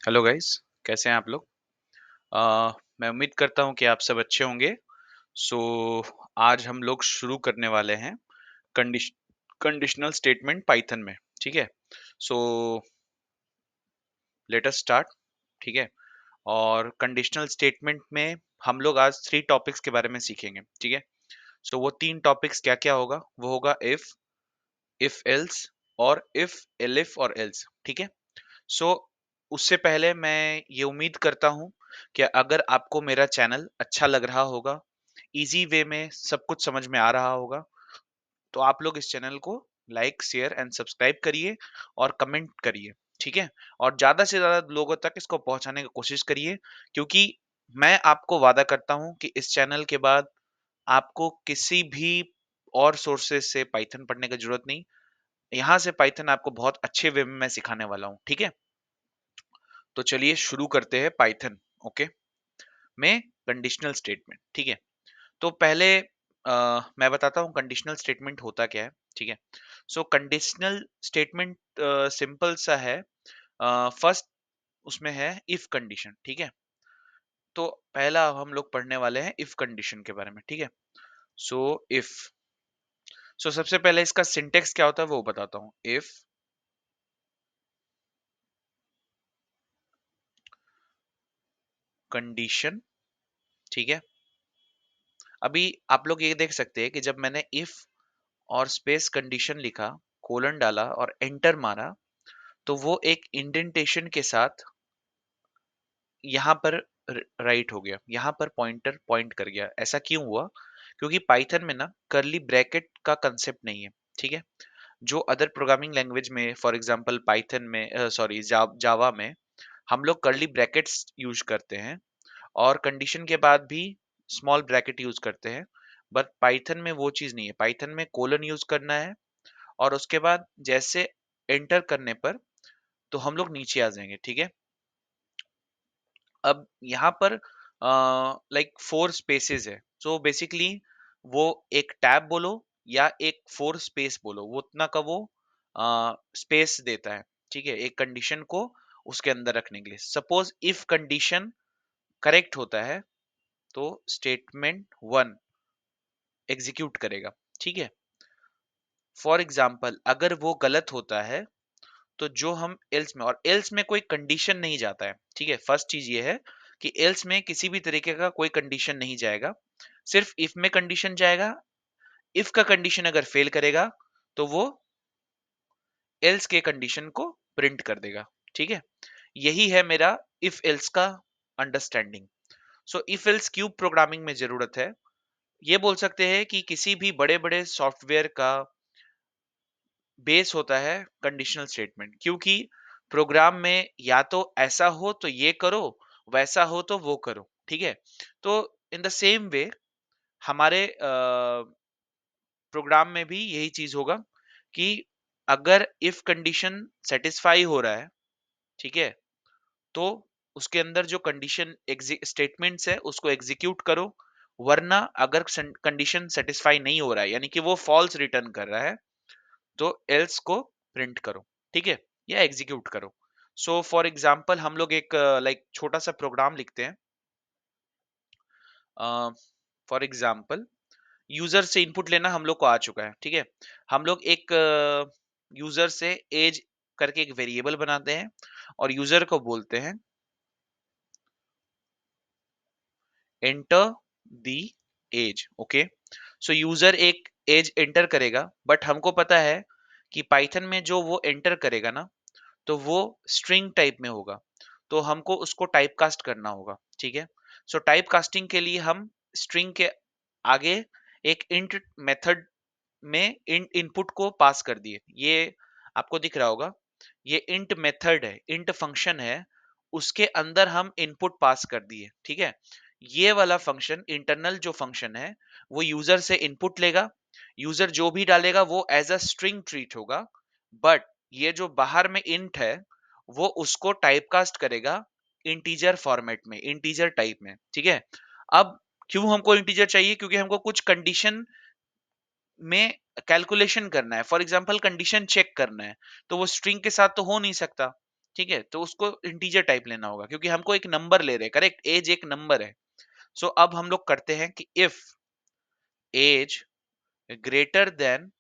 Hello guys, कैसे हैं आप लोग? मैं उम्मीद करता हूँ कि आप सब अच्छे होंगे। सो आज हम लोग शुरू करने वाले हैं कंडीश कंडीशनल स्टेटमेंट पाइथन में, ठीक है? सो लेट अस स्टार्ट, ठीक है? और कंडीशनल स्टेटमेंट में हम लोग आज 3 टॉपिक्स के बारे में सीखेंगे, ठीक है? सो वो 3 टॉपिक्स क्या-क्या होगा? वो होगा इफ एल्स और इफ, एलिफ और एल्स, ठीक है? सो उससे पहले मैं ये उम्मीद करता हूँ कि अगर आपको मेरा चैनल अच्छा लग रहा होगा, इजी वे में सब कुछ समझ में आ रहा होगा, तो आप लोग इस चैनल को लाइक, शेयर एंड सब्सक्राइब करिए और कमेंट करिए, ठीक है? और ज़्यादा से ज़्यादा लोगों तक इसको पहुँचाने की कोशिश करिए, क्योंकि मैं आपको वादा करता हूँ कि इस चैनल के बाद आपको किसी भी और सोर्सेज़ से पाइथन पढ़ने की ज़रूरत नहीं। यहाँ से पाइथन आपको बहुत अच्छे वे में मैं सिखाने वाला हूँ, ठीक है? तो चलिए शुरू करते हैं पाइथन, ओके, में कंडीशनल स्टेटमेंट, ठीक है? तो पहले मैं बताता हूँ कंडीशनल स्टेटमेंट होता क्या है, ठीक है? सो कंडीशनल स्टेटमेंट सिंपल सा है। फर्स्ट उसमें है इफ कंडीशन, ठीक है? तो पहला हम लोग पढ़ने वाले हैं इफ कंडीशन के बारे में, ठीक है? सो इफ, सो सबसे पहले इसका सिंटेक्स क्या होता है वो बताता हूँ। इफ कंडीशन, ठीक है? अभी आप लोग ये देख सकते हैं कि जब मैंने इफ और स्पेस कंडीशन लिखा, कोलन डाला और एंटर मारा, तो वो एक इंडेंटेशन के साथ यहाँ पर राइट हो गया, यहाँ पर पॉइंटर पॉइंट कर गया। ऐसा क्यों हुआ? क्योंकि पाइथन में ना कर्ली ब्रैकेट का कंसेप्ट नहीं है, ठीक है? जो अदर प्रोग्रामिंग लैंग्वेज में, फॉर एग्जांपल पाइथन में, सॉरी जावा में हम लोग कर्ली ब्रैकेट्स यूज करते हैं और कंडीशन के बाद भी स्मॉल ब्रैकेट यूज करते हैं। बट पाइथन में वो चीज नहीं है। पाइथन में कोलन यूज करना है और उसके बाद जैसे एंटर करने पर तो हम लोग नीचे आ जाएंगे, ठीक है? अब यहाँ पर लाइक 4 स्पेसेस है, सो बेसिकली वो एक टैब बोलो या एक 4 स्पेस बोलो, वो उतना का वो स्पेस देता है, ठीक है, एक कंडीशन को उसके अंदर रखने के लिए। सपोज इफ कंडीशन करेक्ट होता है तो स्टेटमेंट 1 एग्जीक्यूट करेगा, ठीक है? फॉर एग्जाम्पल अगर वो गलत होता है तो जो हम एल्स में, और एल्स में कोई कंडीशन नहीं जाता है, ठीक है? फर्स्ट चीज ये है कि एल्स में किसी भी तरीके का कोई कंडीशन नहीं जाएगा, सिर्फ इफ में कंडीशन जाएगा। इफ का कंडीशन अगर फेल करेगा तो वो एल्स के कंडीशन को प्रिंट कर देगा, ठीक है? यही है मेरा इफ एल्स का understanding. So if else cube programming में जरूरत है। ये बोल सकते हैं कि किसी भी बड़े बड़े सॉफ्टवेयर का बेस होता है कंडीशनल स्टेटमेंट, क्योंकि प्रोग्राम में या तो ऐसा हो तो ये करो, वैसा हो तो वो करो, ठीक है? तो इन द सेम वे हमारे प्रोग्राम में भी यही चीज होगा कि अगर इफ कंडीशन सेटिस्फाई हो रहा है, ठीक है, तो उसके अंदर जो कंडीशन स्टेटमेंट्स है उसको एग्जीक्यूट करो। वरना अगर कंडीशन सेटिस्फाई नहीं हो रहा है, यानी कि वो फॉल्स रिटर्न कर रहा है, तो एल्स को प्रिंट करो, ठीक है, या एग्जीक्यूट करो। सो फॉर एग्जांपल हम लोग एक लाइक छोटा सा प्रोग्राम लिखते हैं। फॉर एग्जांपल यूजर से इनपुट लेना हम लोग को आ चुका है, ठीक है? हम लोग एक यूजर से एज करके एक वेरिएबल बनाते हैं और यूजर को बोलते हैं enter the age, okay? So user एक एज एंटर करेगा, बट हमको पता है कि पाइथन में जो वो एंटर करेगा ना, तो वो स्ट्रिंग टाइप में होगा, तो हमको उसको टाइप कास्ट करना होगा, ठीक है? सो टाइप कास्टिंग के लिए हम स्ट्रिंग के आगे एक इंट मेथड में इंट इनपुट को पास कर दिए। ये आपको दिख रहा होगा, ये इंट मेथड है, इंट फंक्शन है, उसके अंदर हम इनपुट पास कर दिए, ठीक है? ये वाला फंक्शन, इंटरनल जो फंक्शन है, वो यूजर से इनपुट लेगा। यूजर जो भी डालेगा वो एज अ स्ट्रिंग ट्रीट होगा। बट ये जो बाहर में इंट है, वो उसको टाइपकास्ट करेगा इंटीजर फॉर्मेट में, इंटीजर टाइप में, ठीक है? अब क्यों हमको इंटीजर चाहिए? क्योंकि हमको कुछ कंडीशन में कैलकुलेशन करना है। फॉर एग्जांपल कंडीशन चेक करना है, तो वो स्ट्रिंग के साथ तो हो नहीं सकता, ठीक है, तो उसको इंटीजर टाइप लेना होगा क्योंकि हमको एक नंबर ले रहे हैं, करेक्ट, एज एक नंबर है। सो अब हम लोग करते हैं कि if age greater than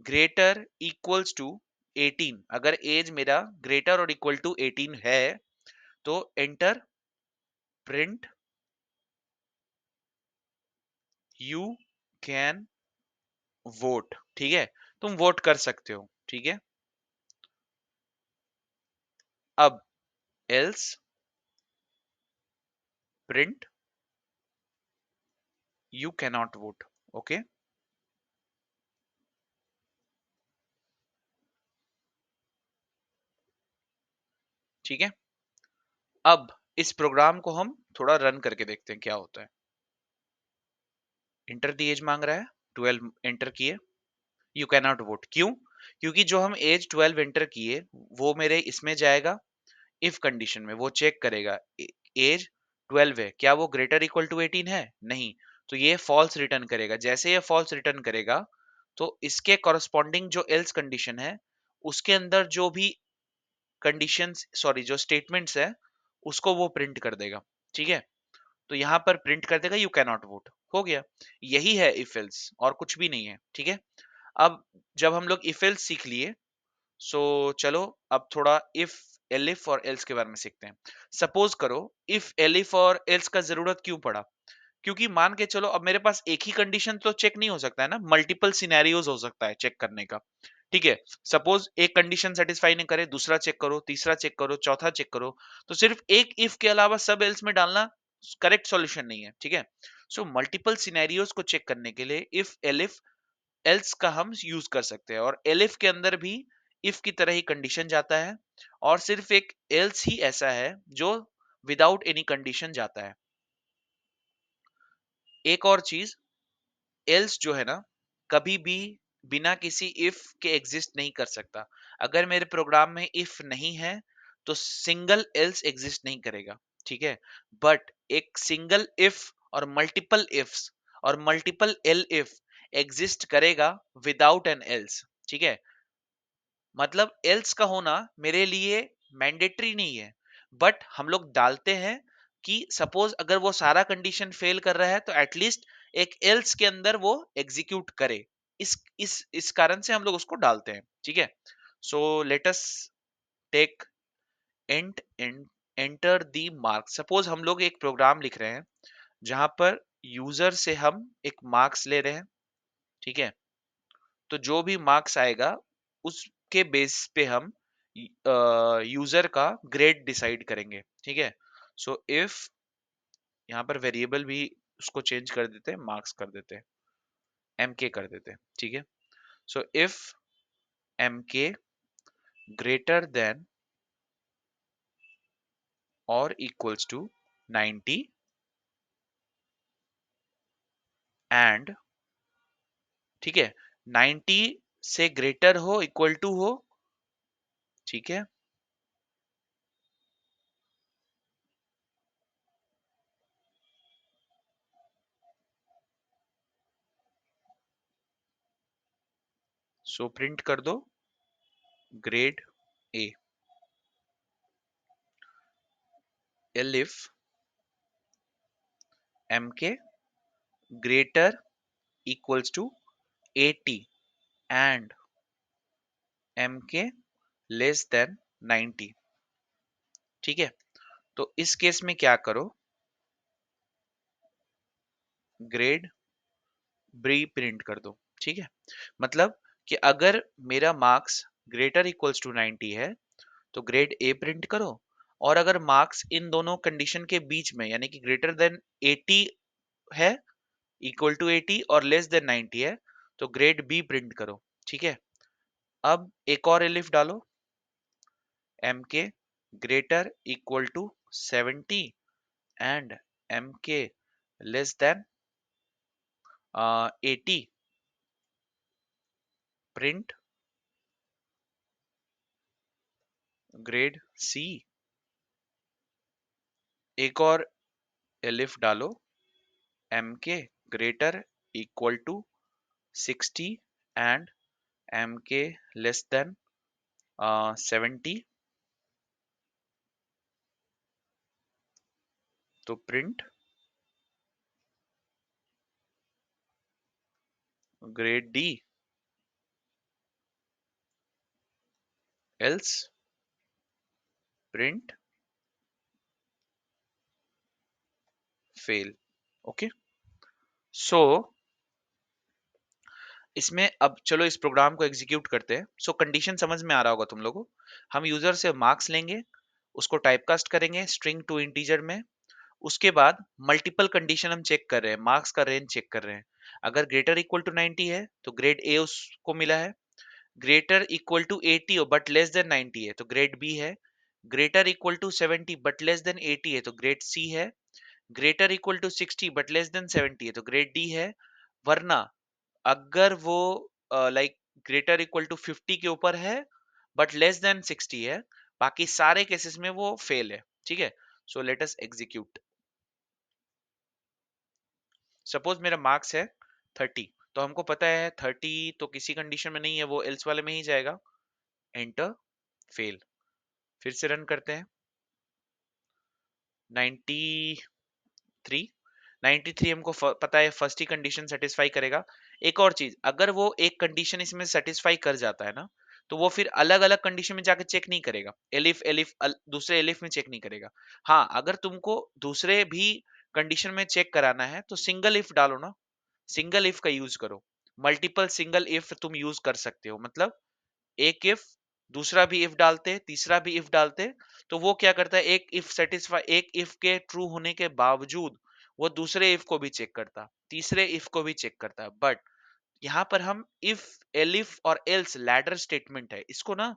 greater equals to 18, अगर एज मेरा ग्रेटर और इक्वल टू 18 है तो enter print you can vote. ठीक है, तुम वोट कर सकते हो। ठीक है, अब else print you cannot vote. Okay, ठीक है। अब इस प्रोग्राम को हम थोड़ा रन करके देखते हैं क्या होता है। इंटर दी एज मांग रहा है, 12 एंटर किए, यू कैनॉट वोट। क्यों? क्योंकि जो हम एज 12 एंटर किए वो मेरे इसमें जाएगा, इफ कंडीशन में वो चेक करेगा एज 12 है, क्या वो ग्रेटर इक्वल टू 18 है? नहीं, तो ये फॉल्स रिटर्न करेगा। जैसे ये फॉल्स रिटर्न करेगा तो इसके कॉरस्पॉन्डिंग जो एल्स कंडीशन है उसके अंदर जो भी कंडीशंस, सॉरी जो स्टेटमेंट्स है उसको वो प्रिंट कर देगा। ठीक है, तो यहां पर प्रिंट कर देगा यू कैन नॉट वोट। हो गया, यही है इफ एल्स और कुछ भी नहीं है। ठीक है, अब जब हम लोग इफ एल्स सीख लिए, सो चलो अब थोड़ा इफ एलिफ और एल्स के बारे में सीखते हैं। सपोज करो इफ एलिफ और एल्स का जरूरत क्यों पड़ा? क्योंकि मान के चलो अब मेरे पास एक ही कंडीशन तो चेक नहीं हो सकता है ना, मल्टीपल सिनेरियोज हो सकता है चेक करने का। ठीक है, सपोज एक कंडीशन सेटिस्फाई नहीं करे, दूसरा चेक करो, तीसरा चेक करो, चौथा चेक करो, तो सिर्फ एक इफ के अलावा सब एल्स में डालना करेक्ट सॉल्यूशन नहीं है। ठीक है, सो मल्टीपल सिनेरियोज को चेक करने के लिए इफ एलिफ एल्स का हम यूज कर सकते हैं, और एलिफ के अंदर भी इफ की तरह ही कंडीशन जाता है, और सिर्फ एक एल्स ही ऐसा है जो विदाउट एनी कंडीशन जाता है। एक और चीज, एल्स जो है ना कभी भी बिना किसी इफ के एग्जिस्ट नहीं कर सकता। अगर मेरे प्रोग्राम में इफ नहीं है तो सिंगल एल्स एग्जिस्ट नहीं करेगा। ठीक है, बट एक सिंगल इफ और मल्टीपल इफ्स और मल्टीपल एल इफ एग्जिस्ट करेगा विदाउट एन एल्स। ठीक है, मतलब एल्स का होना मेरे लिए मैंडेटरी नहीं है, बट हम लोग डालते हैं कि सपोज अगर वो सारा कंडीशन फेल कर रहा है तो एटलीस्ट एक एल्स के अंदर वो एग्जीक्यूट करे। इस कारण से हम लोग उसको डालते हैं। ठीक है, so let us take and enter the mark. Suppose हम लोग एक प्रोग्राम लिख रहे हैं जहां पर यूजर से हम एक मार्क्स ले रहे हैं। ठीक है, तो जो भी मार्क्स आएगा उसके बेस पे हम यूजर का ग्रेड डिसाइड करेंगे। ठीक है, सो इफ यहाँ पर वेरिएबल भी उसको चेंज कर देते हैं, मार्क्स कर देते हैं, एम के कर देते हैं। ठीक है, सो इफ एम के ग्रेटर देन और इक्वल्स टू 90 एंड, ठीक है, 90 से ग्रेटर हो, इक्वल टू हो। ठीक है, सो प्रिंट कर दो ग्रेड ए। एलिफ एम के greater equals to 80 and mk less than 90। ठीक है, तो इस केस में क्या करो, ग्रेड बी प्रिंट कर दो। ठीक है, मतलब कि अगर मेरा मार्क्स ग्रेटर इक्वल्स टू 90 है तो ग्रेड ए प्रिंट करो, और अगर मार्क्स इन दोनों कंडीशन के बीच में यानी कि ग्रेटर देन 80 है, इक्वल टू 80 और लेस देन 90 है तो ग्रेड बी प्रिंट करो। ठीक है, अब एक और एलिफ डालो, mk greater equal to 70 and mk less than 80, print grade c। एक और एलिफ डालो, mk greater equal to 60 and mk less than 70, तो print grade D else print fail. Okay, so इसमें अब चलो इस प्रोग्राम को एग्जीक्यूट करते हैं। सो कंडीशन समझ में आ रहा होगा तुम लोगों को। हम यूजर से मार्क्स लेंगे, उसको टाइपकास्ट करेंगे स्ट्रिंग टू इंटीजर में। उसके बाद मल्टीपल कंडीशन हम चेक कर रहे हैं, मार्क्स का रेंज चेक कर रहे हैं। अगर ग्रेटर इक्वल टू 90 है तो ग्रेड ए उसको मिला है। Greater equal to 80 but less than 90 है तो ग्रेड बी है। Greater equal to 70 but less than 80 है तो ग्रेड सी है। Greater equal to 60 but less than 70 है तो ग्रेड डी है। वरना अगर वो लाइक ग्रेटर इक्वल टू 50 के ऊपर है बट लेस देन 60 है, बाकी सारे केसेस में वो फेल है। ठीक है, सो लेट अस एग्जीक्यूट। सपोज मेरा मार्क्स है 30, तो हमको पता है 30 तो किसी कंडीशन में नहीं है, वो एल्स वाले में ही जाएगा। Enter, fail. फिर से रन करते हैं। 93, 93 हमको पता है फर्स्ट ही कंडीशन सेटिस्फाई करेगा। एक और चीज, अगर वो एक कंडीशन इसमें सेटिस्फाई कर जाता है ना, तो वो फिर अलग अलग कंडीशन में जाकर चेक नहीं करेगा। एलिफ एलिफ दूसरे एलिफ में चेक नहीं करेगा। हाँ, अगर तुमको दूसरे भी कंडीशन में चेक कराना है तो सिंगल इफ डालो ना, सिंगल इफ का यूज करो। मल्टीपल सिंगल इफ तुम यूज कर सकते हो। मतलब एक इफ, दूसरा भी इफ डालते, तीसरा भी इफ डालते, तो वो क्या करता है, एक इफ सेटिस्फाई, एक इफ के ट्रू होने के बावजूद वो दूसरे इफ को भी चेक करता, तीसरे इफ को भी चेक करता। बट यहाँ पर हम इफ, एलिफ और एल्स लैडर स्टेटमेंट है, इसको ना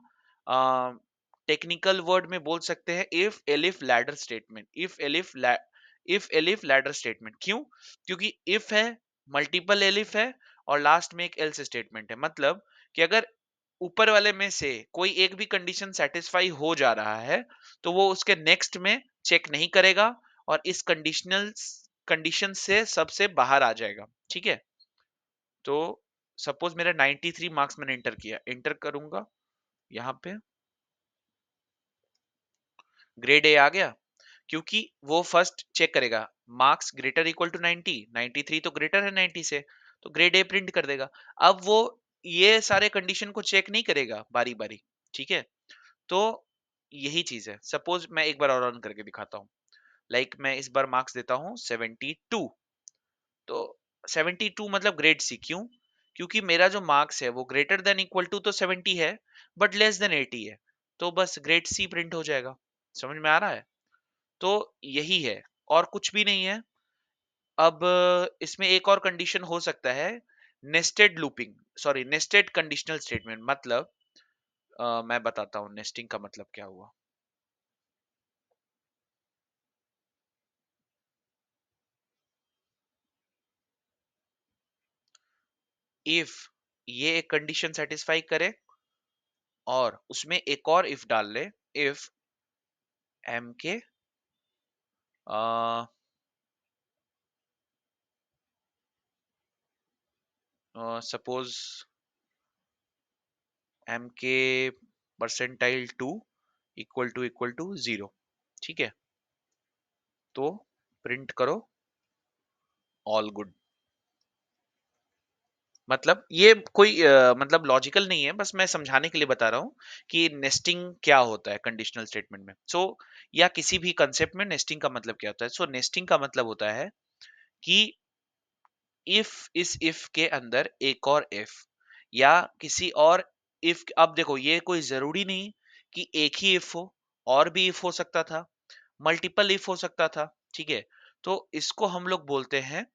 टेक्निकल वर्ड में बोल सकते हैं if elif ladder statement. If elif ladder statement क्यों? क्योंकि इफ है, मल्टीपल एलिफ है, और लास्ट में एक एल्स स्टेटमेंट है। मतलब कि अगर ऊपर वाले में से कोई एक भी कंडीशन सेटिस्फाई हो जा रहा है, तो वो उसके नेक्स्ट में चेक नहीं करेगा और इस कंडीशनल कंडीशन से सबसे बाहर आ जाएगा। ठीक है, तो सपोज मेरा 93 मार्क्स मैंने एंटर किया, एंटर करूंगा यहाँ पे, ग्रेड ए आ गया। क्योंकि वो फर्स्ट चेक करेगा मार्क्स ग्रेटर इक्वल टू 90, 93 तो ग्रेटर है 90 से, तो ग्रेड ए प्रिंट कर देगा। अब वो ये सारे कंडीशन को चेक नहीं करेगा बारी बारी। ठीक है, तो यही चीज है। सपोज मैं एक बार और रन करके दिखाता हूँ। लाइक मैं इस बार मार्क्स देता हूँ 72। तो 72 मतलब ग्रेड सी, क्यों? क्योंकि मेरा जो मार्क्स है वो ग्रेटर देन इक्वल टू तो 70 है बट लेस देन 80 है, तो बस ग्रेड सी प्रिंट हो जाएगा। समझ में आ रहा है? तो यही है, और कुछ भी नहीं है। अब इसमें एक और कंडीशन हो सकता है, nested looping, sorry nested conditional statement. मतलब मैं बताता हूँ नेस्टिंग का मतलब क्या हुआ। इफ ये एक कंडीशन सेटिस्फाई करे और उसमें एक और इफ डाल ले, इफ एम के सपोज एम के परसेंटाइल 2 इक्वल टू 0। ठीक है, तो प्रिंट करो ऑल गुड। मतलब ये कोई मतलब लॉजिकल नहीं है, बस मैं समझाने के लिए बता रहा हूँ कि नेस्टिंग क्या होता है कंडीशनल स्टेटमेंट में। सो या किसी भी कंसेप्ट में नेस्टिंग का मतलब क्या होता है। सो नेस्टिंग का मतलब होता है कि इफ, इस इफ के अंदर एक और इफ, या किसी और इफ। अब देखो ये कोई जरूरी नहीं कि एक ही इफ हो, और भी इफ हो सकता था, मल्टीपल इफ हो सकता था। ठीक है, तो इसको हम लोग बोलते हैं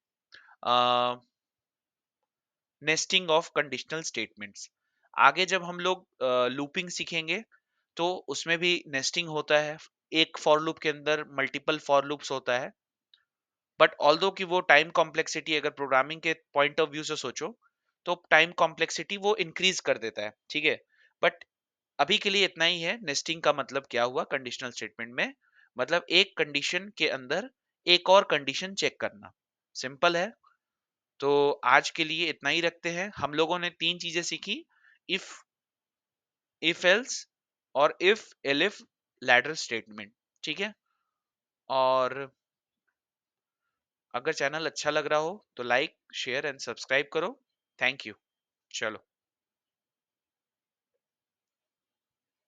नेस्टिंग ऑफ कंडीशनल स्टेटमेंट्स। आगे जब हम लोग लूपिंग सीखेंगे तो उसमें भी नेस्टिंग होता है। एक फॉर लूप के अंदर मल्टीपल फॉर लूप्स होता है, बट ऑल्दो कि वो टाइम कॉम्प्लेक्सिटी, अगर प्रोग्रामिंग के पॉइंट ऑफ व्यू से सोचो तो टाइम कॉम्प्लेक्सिटी वो इंक्रीज कर देता है। ठीक है, बट अभी के लिए इतना ही है। नेस्टिंग का मतलब क्या हुआ कंडीशनल स्टेटमेंट में, मतलब एक कंडीशन के अंदर एक और कंडीशन चेक करना। सिंपल है। तो आज के लिए इतना ही रखते हैं। हम लोगों ने तीन चीजें सीखी, इफ, इफ एल्स और इफ एलिफ लैडर स्टेटमेंट। ठीक है, और अगर चैनल अच्छा लग रहा हो तो लाइक शेयर एंड सब्सक्राइब करो। Thank you. चलो।